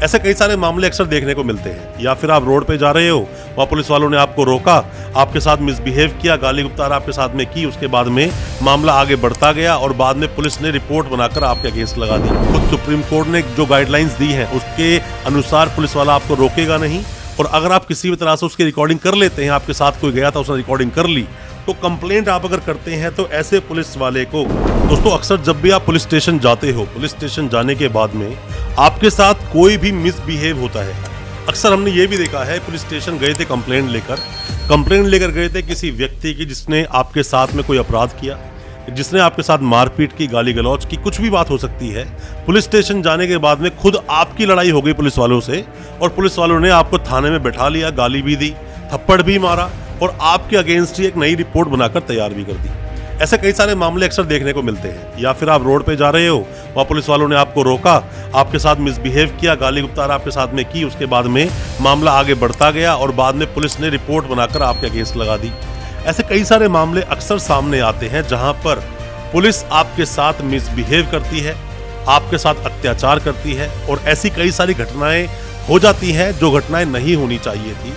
ऐसे कई सारे मामले अक्सर देखने को मिलते हैं। या फिर आप रोड पे जा रहे हो, वहाँ पुलिस वालों ने आपको रोका, आपके साथ मिसबिहेव किया, गाली गुप्तार आपके साथ में की, उसके बाद में मामला आगे बढ़ता गया और बाद में पुलिस ने रिपोर्ट बनाकर आपके अगेंस्ट लगा दी। खुद सुप्रीम कोर्ट ने जो गाइडलाइंस दी हैं उसके अनुसार पुलिस वाला आपको रोकेगा नहीं, और अगर आप किसी भी तरह से उसकी रिकॉर्डिंग कर लेते हैं, आपके साथ कोई गया था उसने रिकॉर्डिंग कर ली, तो कंप्लेंट आप अगर करते हैं तो ऐसे पुलिस वाले को दोस्तों अक्सर जब भी आप पुलिस स्टेशन जाते हो, पुलिस स्टेशन जाने के बाद में आपके साथ कोई भी मिसबिहेव होता है। अक्सर हमने ये भी देखा है, पुलिस स्टेशन गए थे कंप्लेंट लेकर गए थे किसी व्यक्ति की जिसने आपके साथ में कोई अपराध किया, जिसने आपके साथ मारपीट की, गाली गलौज की, कुछ भी बात हो सकती है। पुलिस स्टेशन जाने के बाद में खुद आपकी लड़ाई हो गई पुलिस वालों से, और पुलिस वालों ने आपको थाने में बैठा लिया, गाली भी दी, थप्पड़ भी मारा और आपके अगेंस्ट ही एक नई रिपोर्ट बनाकर तैयार भी कर दी। ऐसे कई सारे मामले अक्सर देखने को मिलते हैं। या फिर आप रोड पे जा रहे हो, वहाँ पुलिस वालों ने आपको रोका, आपके साथ मिसबिहेव किया, गाली गुप्तार आपके साथ में की, उसके बाद में मामला आगे बढ़ता गया और बाद में पुलिस ने रिपोर्ट बनाकर आपके अगेंस्ट लगा दी। ऐसे कई सारे मामले अक्सर सामने आते हैं जहां पर पुलिस आपके साथ मिसबिहेव करती है, आपके साथ अत्याचार करती है, और ऐसी कई सारी घटनाएं हो जाती हैं जो घटनाएं नहीं होनी चाहिए थी।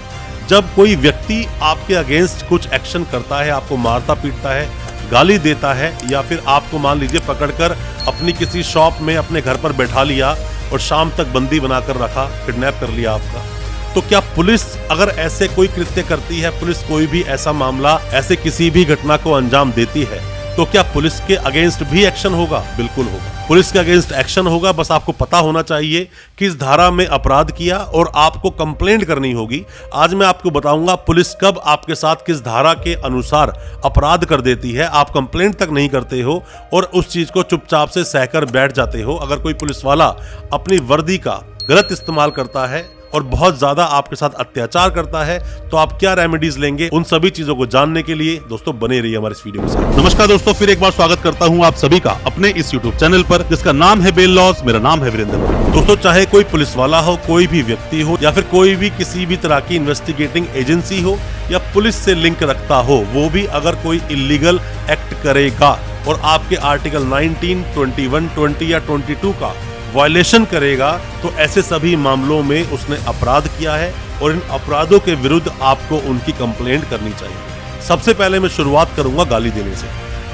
जब कोई व्यक्ति आपके अगेंस्ट कुछ एक्शन करता है, आपको मारता पीटता है, गाली देता है, या फिर आपको मान लीजिए पकड़कर अपनी किसी शॉप में अपने घर पर बैठा लिया और शाम तक बंदी बनाकर रखा, किडनैप कर लिया आपका, तो क्या पुलिस अगर ऐसे कोई कृत्य करती है, पुलिस कोई भी ऐसा मामला, ऐसे किसी भी घटना को अंजाम देती है, तो क्या पुलिस के अगेंस्ट भी एक्शन होगा? बिल्कुल होगा, पुलिस के अगेंस्ट एक्शन होगा। बस आपको पता होना चाहिए किस धारा में अपराध किया और आपको कंप्लेंट करनी होगी। आज मैं आपको बताऊंगा पुलिस कब आपके साथ किस धारा के अनुसार अपराध कर देती है, आप कंप्लेंट तक नहीं करते हो और उस चीज को चुपचाप से सहकर बैठ जाते हो। अगर कोई पुलिस वाला अपनी वर्दी का गलत इस्तेमाल करता है और बहुत ज्यादा आपके साथ अत्याचार करता है, तो आप क्या रेमेडीज लेंगे, उन सभी चीजों को जानने के लिए दोस्तों बने रहिए हमारे इस वीडियो में साथ। नमस्कार दोस्तों, फिर एक बार स्वागत करता हूं आप सभी का अपने इस YouTube चैनल पर जिसका नाम है बेल लॉज। मेरा नाम है वीरेंद्र। दोस्तों, चाहे कोई पुलिस वाला हो, कोई भी व्यक्ति हो, या फिर कोई भी किसी भी तरह की इन्वेस्टिगेटिंग एजेंसी हो या पुलिस से लिंक रखता हो, वो भी अगर कोई इलीगल एक्ट करेगा और आपके आर्टिकल 19, 21, 20 या 22 का वायलेशन करेगा, तो ऐसे सभी मामलों में उसने अपराध किया है और इन अपराधों के विरुद्ध आपको उनकी कंप्लेंट करनी चाहिए। सबसे पहले मैं शुरुआत करूंगा गाली देने से।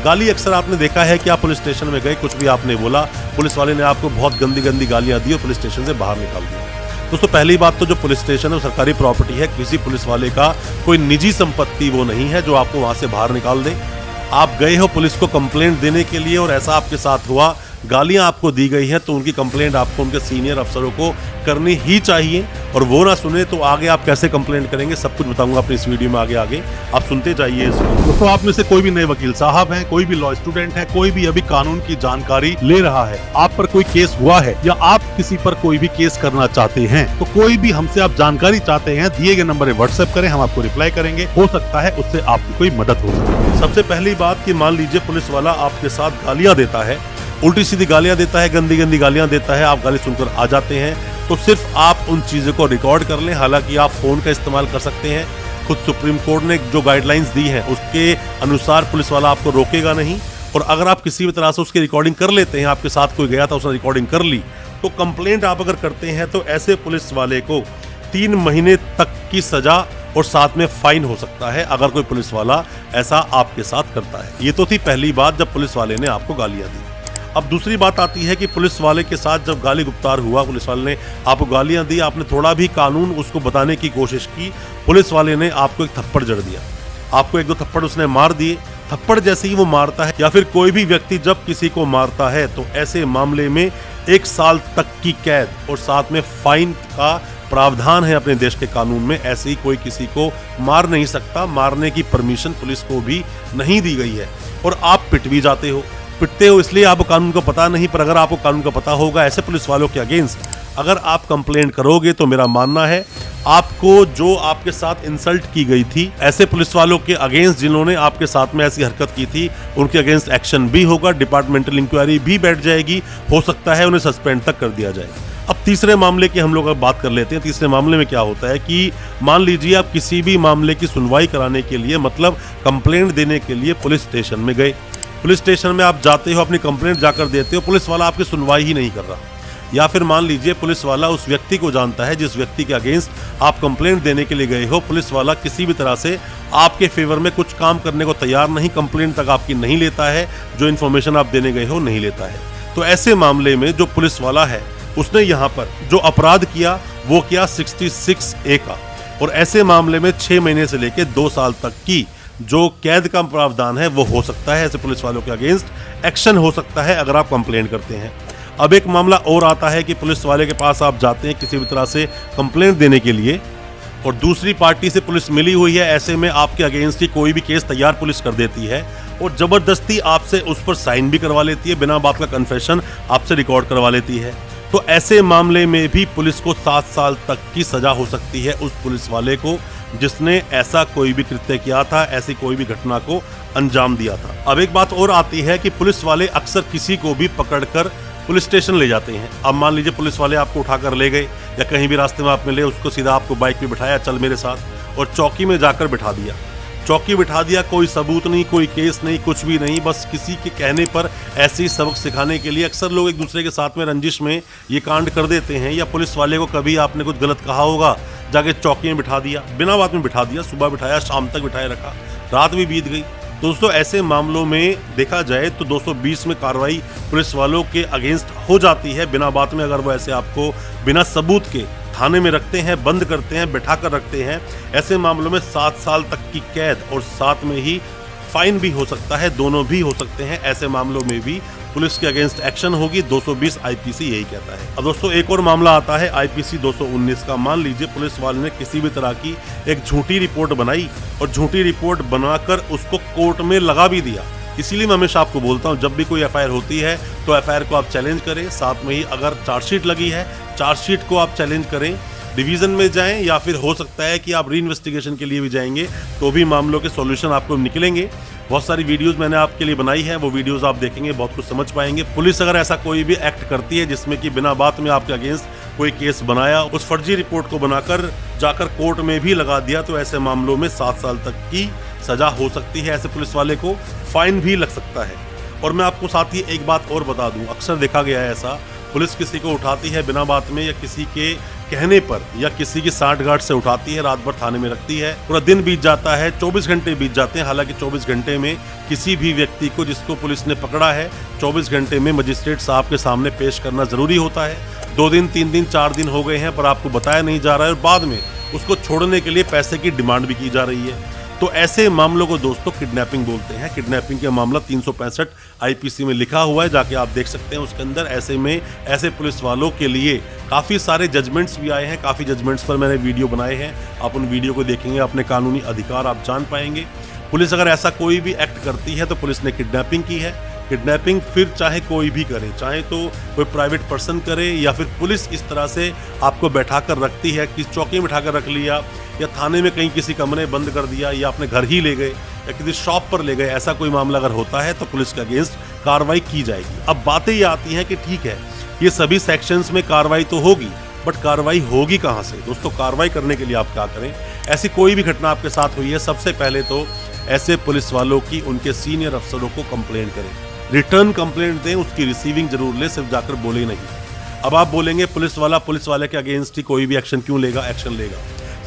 गाली अक्सर आपने देखा है कि आप पुलिस स्टेशन में गए, कुछ भी आपने बोला, पुलिस वाले ने आपको बहुत गंदी गंदी गालियां दी और पुलिस स्टेशन से बाहर निकाल दिया। दोस्तों, पहली बात तो जो पुलिस स्टेशन है वो सरकारी प्रॉपर्टी है, किसी पुलिस वाले का कोई निजी संपत्ति वो नहीं है जो आपको वहां से बाहर निकाल दे। आप गए हो पुलिस को कंप्लेंट देने के लिए और ऐसा आपके साथ हुआ, गालियां आपको दी गई हैं, तो उनकी कंप्लेंट आपको उनके सीनियर अफसरों को करनी ही चाहिए। और वो ना सुने तो आगे आप कैसे कंप्लेंट करेंगे, सब कुछ बताऊंगा अपनी इस वीडियो में। आगे आप सुनते जाइए। दोस्तों, आप में से कोई भी नए वकील साहब हैं, कोई भी लॉ स्टूडेंट है, कोई भी अभी कानून की जानकारी ले रहा है, आप पर कोई केस हुआ है या आप किसी पर कोई भी केस करना चाहते हैं, तो कोई भी हमसे आप जानकारी चाहते हैं, दिए गए नंबर पर व्हाट्सएप करें, हम आपको रिप्लाई करेंगे। हो सकता है उससे आपकी कोई मदद हो सके। सबसे पहली बात कि मान लीजिए पुलिस वाला आपके साथ गालियां देता है, उल्टी सीधी गालियां देता है, गंदी गंदी गालियां देता है, आप गाली सुनकर आ जाते हैं, तो सिर्फ आप उन चीज़ों को रिकॉर्ड कर लें। हालांकि आप फ़ोन का इस्तेमाल कर सकते हैं। खुद सुप्रीम कोर्ट ने जो गाइडलाइंस दी हैं उसके अनुसार पुलिस वाला आपको रोकेगा नहीं, और अगर आप किसी भी तरह से उसकी रिकॉर्डिंग कर लेते हैं, आपके साथ कोई गया था उसने रिकॉर्डिंग कर ली, तो कंप्लेंट आप अगर करते हैं तो ऐसे पुलिस वाले को 3 महीने तक की सजा और साथ में फाइन हो सकता है अगर कोई पुलिस वाला ऐसा आपके साथ करता है। ये तो थी पहली बात जब पुलिस वाले ने आपको गालियां दी। अब दूसरी बात आती है कि पुलिस वाले के साथ जब गाली गुप्तार हुआ, पुलिस वाले ने आपको गालियां दी, आपने थोड़ा भी कानून उसको बताने की कोशिश की, पुलिस वाले ने आपको एक थप्पड़ जड़ दिया, आपको 1-2 थप्पड़ उसने मार दिए। थप्पड़ जैसे ही वो मारता है या फिर कोई भी व्यक्ति जब किसी को मारता है, तो ऐसे मामले में 1 साल तक की कैद और साथ में फाइन का प्रावधान है अपने देश के कानून में। ऐसे ही कोई किसी को मार नहीं सकता, मारने की परमिशन पुलिस को भी नहीं दी गई है। और आप पिट भी जाते हो, पिटते हो इसलिए आपको कानून का पता नहीं, पर अगर आपको कानून का पता होगा, ऐसे पुलिस वालों के अगेंस्ट अगर आप कंप्लेंट करोगे, तो मेरा मानना है आपको जो आपके साथ इंसल्ट की गई थी, ऐसे पुलिस वालों के अगेंस्ट जिन्होंने आपके साथ में ऐसी हरकत की थी, उनके अगेंस्ट एक्शन भी होगा, डिपार्टमेंटल इंक्वायरी भी बैठ जाएगी, हो सकता है उन्हें सस्पेंड तक कर दिया जाए। अब तीसरे मामले की हम लोग अब बात कर लेते हैं। तीसरे मामले में क्या होता है कि मान लीजिए आप किसी भी मामले की सुनवाई कराने के लिए, मतलब कंप्लेंट देने के लिए पुलिस स्टेशन में गए। पुलिस स्टेशन में आप जाते हो, अपनी कंप्लेंट जाकर देते हो, पुलिस वाला आपकी सुनवाई ही नहीं कर रहा, या फिर मान लीजिए पुलिस वाला उस व्यक्ति को जानता है जिस व्यक्ति के अगेंस्ट आप कंप्लेंट देने के लिए गए हो, पुलिस वाला किसी भी तरह से आपके फेवर में कुछ काम करने को तैयार नहीं, कंप्लेंट तक आपकी नहीं लेता है, जो इन्फॉर्मेशन आप देने गए हो नहीं लेता है। तो ऐसे मामले में जो पुलिस वाला है उसने यहाँ पर जो अपराध किया वो किया 66A का, और ऐसे मामले में 6 महीने से लेकर 2 साल तक की जो कैद का प्रावधान है वो हो सकता है। ऐसे पुलिस वालों के अगेंस्ट एक्शन हो सकता है अगर आप कंप्लेंट करते हैं। अब एक मामला और आता है कि पुलिस वाले के पास आप जाते हैं किसी भी तरह से कंप्लेंट देने के लिए और दूसरी पार्टी से पुलिस मिली हुई है, ऐसे में आपके अगेंस्ट ही कोई भी केस तैयार पुलिस कर देती है और ज़बरदस्ती आपसे उस पर साइन भी करवा लेती है, बिना बात का कन्फेशन आपसे रिकॉर्ड करवा लेती है। तो ऐसे मामले में भी पुलिस को 7 साल तक की सजा हो सकती है उस पुलिस वाले को जिसने ऐसा कोई भी कृत्य किया था, ऐसी कोई भी घटना को अंजाम दिया था। अब एक बात और आती है कि पुलिस वाले अक्सर किसी को भी पकड़कर पुलिस स्टेशन ले जाते हैं। अब मान लीजिए पुलिस वाले आपको उठाकर ले गए या कहीं भी रास्ते में आप मिले, उसको सीधा आपको बाइक पे बिठाया, चल मेरे साथ, और चौकी में जाकर बिठा दिया। चौकी बिठा दिया, कोई सबूत नहीं, कोई केस नहीं, कुछ भी नहीं, बस किसी के कहने पर ऐसे ही सबक सिखाने के लिए अक्सर लोग एक दूसरे के साथ में रंजिश में ये कांड कर देते हैं। या पुलिस वाले को कभी आपने कुछ गलत कहा होगा, जाके चौकी में बिठा दिया, बिना बात में बिठा दिया, सुबह बिठाया, शाम तक बिठाए रखा, रात भी बीत गई। दोस्तों ऐसे मामलों में देखा जाए तो 220 में कार्रवाई पुलिस वालों के अगेंस्ट हो जाती है बिना बात में, अगर वो ऐसे आपको बिना सबूत के थाने में रखते हैं, बंद करते हैं, बैठा कर रखते हैं। ऐसे मामलों में 7 साल तक की कैद और साथ में ही फाइन भी हो सकता है, दोनों भी हो सकते हैं। ऐसे मामलों में भी पुलिस के अगेंस्ट एक्शन होगी, 220 आईपीसी यही कहता है। अब दोस्तों एक और मामला आता है आईपीसी 219 का। मान लीजिए पुलिस वाले ने किसी भी तरह की एक झूठी रिपोर्ट बनाई और झूठी रिपोर्ट बनाकर उसको कोर्ट में लगा भी दिया। इसीलिए मैं हमेशा आपको बोलता हूँ जब भी कोई एफआईआर होती है तो एफआईआर को आप चैलेंज करें, साथ में ही अगर चार्जशीट लगी है चार्जशीट को आप चैलेंज करें, डिवीज़न में जाएं या फिर हो सकता है कि आप री इन्वेस्टिगेशन के लिए भी जाएंगे तो भी मामलों के सॉल्यूशन आपको निकलेंगे। बहुत सारी वीडियोस मैंने आपके लिए बनाई है, वो वीडियोस आप देखेंगे, बहुत कुछ समझ पाएंगे। पुलिस अगर ऐसा कोई भी एक्ट करती है जिसमें कि बिना बात में आपके अगेंस्ट कोई केस बनाया, उस फर्जी रिपोर्ट को बनाकर जाकर कोर्ट में भी लगा दिया, तो ऐसे मामलों में 7 साल तक की सजा हो सकती है। ऐसे पुलिस वाले को फाइन भी लग सकता है। और मैं आपको साथ ही एक बात और बता दूं, अक्सर देखा गया है ऐसा, पुलिस किसी को उठाती है बिना बात में या किसी के कहने पर या किसी की सांठगांठ से उठाती है, रात भर थाने में रखती है, पूरा दिन बीत जाता है, 24 घंटे बीत जाते हैं। हालांकि 24 घंटे में किसी भी व्यक्ति को जिसको पुलिस ने पकड़ा है 24 घंटे में मजिस्ट्रेट साहब के सामने पेश करना जरूरी होता है। 2 दिन 3 दिन 4 दिन हो गए हैं पर आपको बताया नहीं जा रहा है और बाद में उसको छोड़ने के लिए पैसे की डिमांड भी की जा रही है। तो ऐसे मामलों को दोस्तों किडनैपिंग बोलते हैं। किडनैपिंग का मामला 365 आईपीसी में लिखा हुआ है, जाके आप देख सकते हैं उसके अंदर। ऐसे में ऐसे पुलिस वालों के लिए काफ़ी सारे जजमेंट्स भी आए हैं, काफ़ी जजमेंट्स पर मैंने वीडियो बनाए हैं, आप उन वीडियो को देखेंगे, अपने कानूनी अधिकार आप जान पाएंगे। पुलिस अगर ऐसा कोई भी एक्ट करती है तो पुलिस ने किडनैपिंग की है। किडनैपिंग फिर चाहे कोई भी करे, चाहे तो कोई प्राइवेट पर्सन करे या फिर पुलिस इस तरह से आपको बैठा कर रखती है कि चौकी में बैठा कर रख लिया या थाने में कहीं किसी कमरे बंद कर दिया या अपने घर ही ले गए या किसी शॉप पर ले गए, ऐसा कोई मामला अगर होता है तो पुलिस के अगेंस्ट कार्रवाई की जाएगी। अब बातें ये आती हैं कि ठीक है ये सभी सेक्शंस में कार्रवाई तो होगी, बट कार्रवाई होगी कहाँ से? दोस्तों कार्रवाई करने के लिए आप क्या करें, ऐसी कोई भी घटना आपके साथ हुई है, सबसे पहले तो ऐसे पुलिस वालों की उनके सीनियर अफसरों को कंप्लेंट करें, रिटर्न कंप्लेंट दें, उसकी रिसीविंग जरूर ले, सिर्फ जाकर बोले नहीं। अब आप बोलेंगे पुलिस वाले के अगेंस्ट ही कोई भी एक्शन क्यों लेगा? एक्शन लेगा।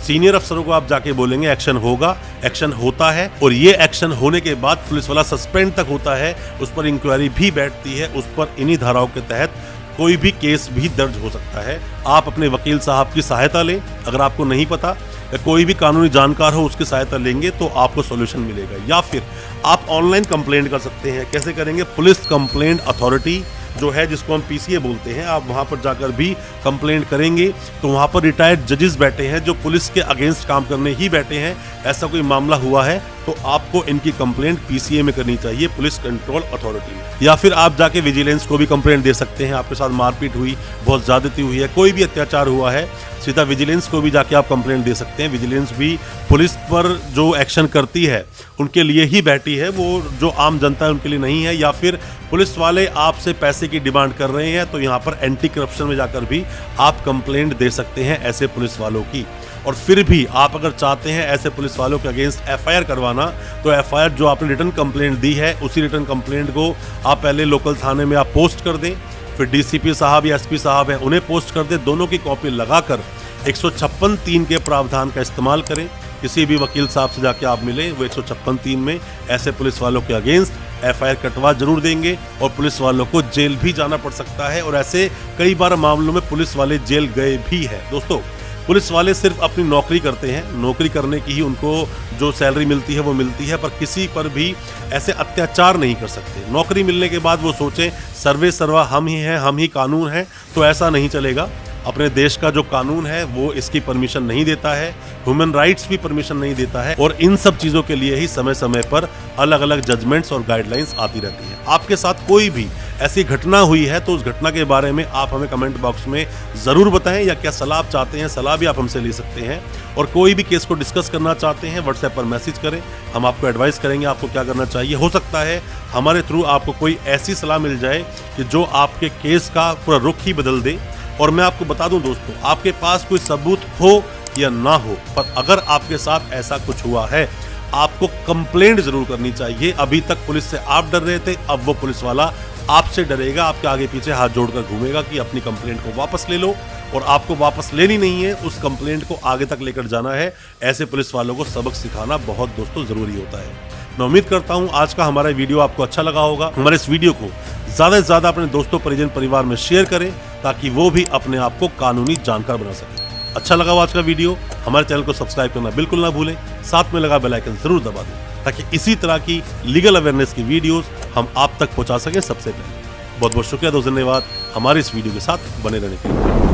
सीनियर अफसरों को आप जाके बोलेंगे एक्शन होगा, एक्शन होता है, और ये एक्शन होने के बाद पुलिस वाला सस्पेंड तक होता है, उस पर इंक्वायरी भी बैठती है, उस पर इन्हीं धाराओं के तहत कोई भी केस भी दर्ज हो सकता है। आप अपने वकील साहब की सहायता लें, अगर आपको नहीं पता या कोई भी कानूनी जानकार हो उसकी सहायता लेंगे तो आपको सॉल्यूशन मिलेगा। या फिर आप ऑनलाइन कंप्लेंट कर सकते हैं। कैसे करेंगे? पुलिस कंप्लेंट अथॉरिटी जो है, जिसको हम पीसीए बोलते हैं, आप वहां पर जाकर भी कंप्लेंट करेंगे तो वहां पर रिटायर्ड जजेस बैठे हैं जो पुलिस के अगेंस्ट काम करने ही बैठे हैं। ऐसा कोई मामला हुआ है तो आपको इनकी कंप्लेंट पीसीए में करनी चाहिए, पुलिस कंट्रोल अथॉरिटी में। या फिर आप जाके विजिलेंस को भी कंप्लेंट दे सकते हैं, आपके साथ मारपीट हुई, बहुत ज्यादती हुई है, कोई भी अत्याचार हुआ है, सीधा विजिलेंस को भी जाके आप कंप्लेंट दे सकते हैं। विजिलेंस भी पुलिस पर जो एक्शन करती है उनके लिए ही बैठी है, वो जो आम जनता है उनके लिए नहीं है। या फिर पुलिस वाले आपसे पैसे की डिमांड कर रहे हैं तो यहाँ पर एंटी करप्शन में जाकर भी आप कंप्लेंट दे सकते हैं ऐसे पुलिस वालों की। और फिर भी आप अगर चाहते हैं ऐसे पुलिस वालों के अगेंस्ट एफआईआर करवाना, तो एफआईआर जो आपने रिटर्न कंप्लेंट दी है उसी रिटर्न कंप्लेंट को आप पहले लोकल थाने में आप पोस्ट कर दें, फिर डीसीपी साहब या एसपी साहब है उन्हें पोस्ट कर दे, दोनों की कॉपी लगाकर 156(3) के प्रावधान का इस्तेमाल करें। किसी भी वकील साहब से जाके आप मिले, वो 156(3) में ऐसे पुलिस वालों के अगेंस्ट FIR कटवा जरूर देंगे और पुलिस वालों को जेल भी जाना पड़ सकता है। और ऐसे कई बार मामलों में पुलिस वाले जेल गए भी हैं। दोस्तों, पुलिस वाले सिर्फ अपनी नौकरी करते हैं, नौकरी करने की ही उनको जो सैलरी मिलती है वो मिलती है, पर किसी पर भी ऐसे अत्याचार नहीं कर सकते। नौकरी मिलने के बाद वो सोचें सर्वे सर्वा हम ही हैं, हम ही कानून हैं, तो ऐसा नहीं चलेगा। अपने देश का जो कानून है वो इसकी परमिशन नहीं देता है, ह्यूमन राइट्स भी परमिशन नहीं देता है, और इन सब चीज़ों के लिए ही समय समय पर अलग अलग जजमेंट्स और गाइडलाइंस आती रहती हैं। आपके साथ कोई भी ऐसी घटना हुई है तो उस घटना के बारे में आप हमें कमेंट बॉक्स में ज़रूर बताएं, या क्या सलाह आप चाहते हैं, सलाह भी आप हमसे ले सकते हैं। और कोई भी केस को डिस्कस करना चाहते हैं व्हाट्सएप पर मैसेज करें, हम आपको एडवाइस करेंगे आपको क्या करना चाहिए। हो सकता है हमारे थ्रू आपको कोई ऐसी सलाह मिल जाए कि जो आपके केस का पूरा रुख ही बदल दे। और मैं आपको बता दूं दोस्तों, आपके पास कोई सबूत हो या ना हो, पर अगर आपके साथ ऐसा कुछ हुआ है, आपको कंप्लेंट जरूर करनी चाहिए। अभी तक पुलिस से आप डर रहे थे, अब वो पुलिस वाला आपसे डरेगा, आपके आगे पीछे हाथ जोड़कर घूमेगा कि अपनी कंप्लेंट को वापस ले लो। और आपको वापस लेनी नहीं है, उस कंप्लेंट को आगे तक लेकर जाना है। ऐसे पुलिस वालों को सबक सिखाना बहुत दोस्तों जरूरी होता है। मैं उम्मीद करता हूं आज का हमारा वीडियो आपको अच्छा लगा होगा। हमारे इस वीडियो को ज्यादा से ज्यादा अपने दोस्तों, परिजन, परिवार में शेयर करें ताकि वो भी अपने आप को कानूनी जानकार बना सके। अच्छा लगा आज का वीडियो, हमारे चैनल को सब्सक्राइब करना बिल्कुल ना भूलें, साथ में लगा बेल आइकन जरूर दबा दें ताकि इसी तरह की लीगल अवेयरनेस की वीडियोस हम आप तक पहुंचा सकें सबसे पहले। बहुत बहुत शुक्रिया, धन्यवाद हमारे इस वीडियो के साथ बने रहने के लिए।